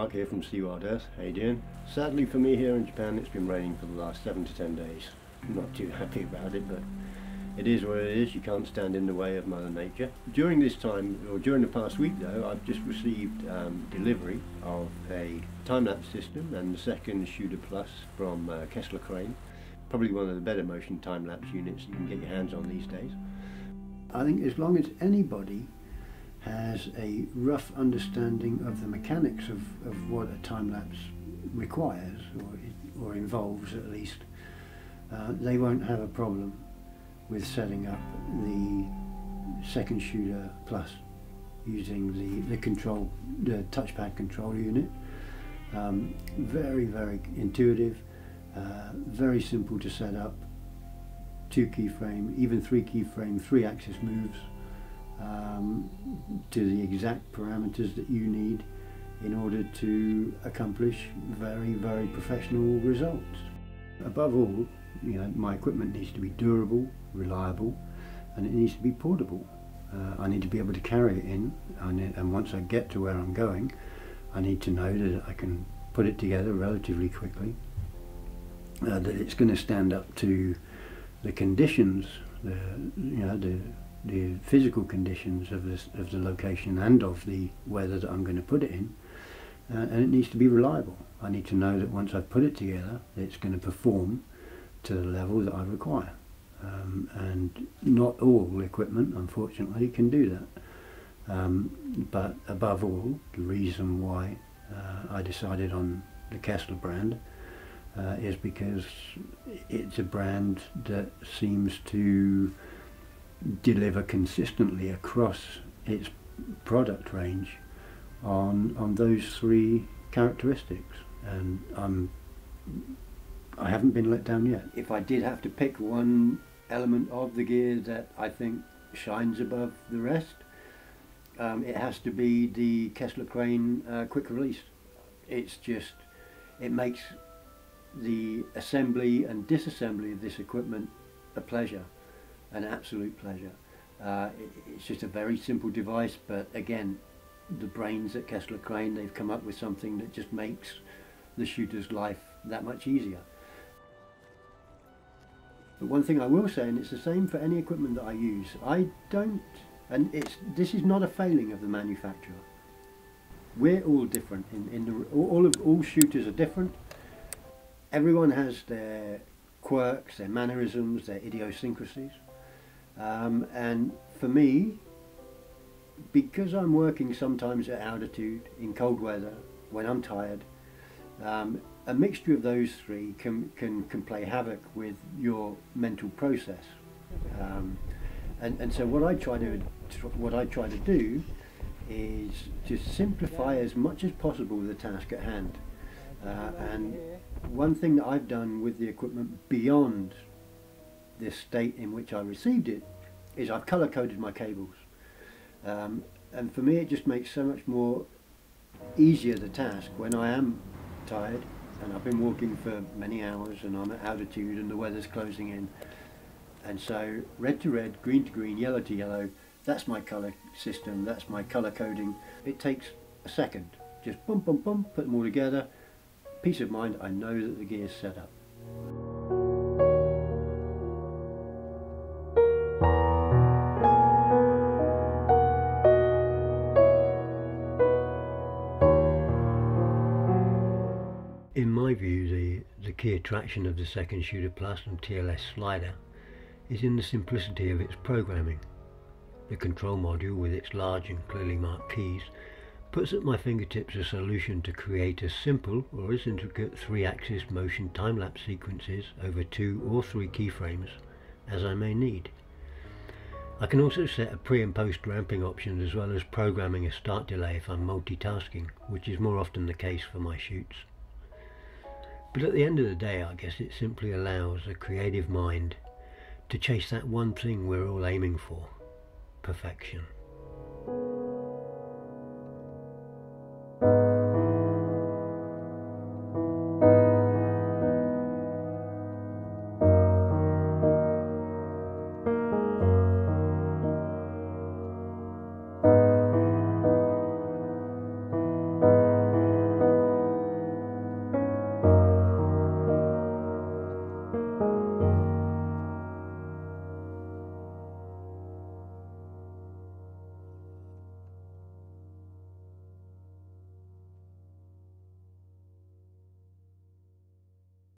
Mark here from seawildearth. How you doing? Sadly for me here in Japan, it's been raining for the last 7 to 10 days. I'm not too happy about it, but it is what it is. You can't stand in the way of Mother Nature. During this time, or during the past week though, I've just received delivery of a time-lapse system and the second Shooter Plus from Kessler Crane. Probably one of the better motion time-lapse units you can get your hands on these days. I think as long as anybody has a rough understanding of the mechanics of what a time-lapse requires, or involves at least, they won't have a problem with setting up the second Shooter Plus using the touchpad control unit. Very, very intuitive, very simple to set up, 2 keyframe, even 3 keyframe, 3 axis moves to the exact parameters that you need in order to accomplish very, very professional results. Above all, my equipment needs to be durable, reliable, and it needs to be portable. I need to be able to carry it in, and once I get to where I'm going, I need to know that I can put it together relatively quickly, that it's going to stand up to the conditions, the physical conditions of the location and of the weather that I'm going to put it in, and it needs to be reliable. I need to know that once I've put it together, it's going to perform to the level that I require. And not all equipment, unfortunately, can do that. But above all, the reason why I decided on the Kessler brand is because it's a brand that seems to deliver consistently across its product range on those 3 characteristics, and I haven't been let down yet. If I did have to pick one element of the gear that I think shines above the rest, it has to be the Kessler Crane quick release. It makes the assembly and disassembly of this equipment a pleasure, an absolute pleasure. It's just a very simple device, but again, the brains at Kessler Crane, they've come up with something that just makes the shooter's life that much easier. But one thing I will say, and it's the same for any equipment that I use, this is not a failing of the manufacturer. We're all different. All shooters are different. Everyone has their quirks, their mannerisms, their idiosyncrasies. And for me, because I'm working sometimes at altitude, in cold weather, when I'm tired, a mixture of those 3 can play havoc with your mental process. And so what I try to do is to simplify as much as possible the task at hand. And one thing that I've done with the equipment beyond the state in which I received it is I've color coded my cables. And for me it just makes so much more easier the task when I am tired and I've been walking for many hours and I'm at altitude and the weather's closing in. And so red to red, green to green, yellow to yellow, that's my color system, that's my color coding. It takes a second, just boom, boom, boom, put them all together. Peace of mind, I know that the gear's set up. In my view, the key attraction of the second Shooter Plus and TLS slider is in the simplicity of its programming. The control module, with its large and clearly marked keys, puts at my fingertips a solution to create as simple or as intricate 3-axis motion time-lapse sequences over 2 or 3 keyframes as I may need. I can also set a pre and post ramping option, as well as programming a start delay if I'm multitasking, which is more often the case for my shoots. But at the end of the day, I guess it simply allows a creative mind to chase that one thing we're all aiming for: perfection.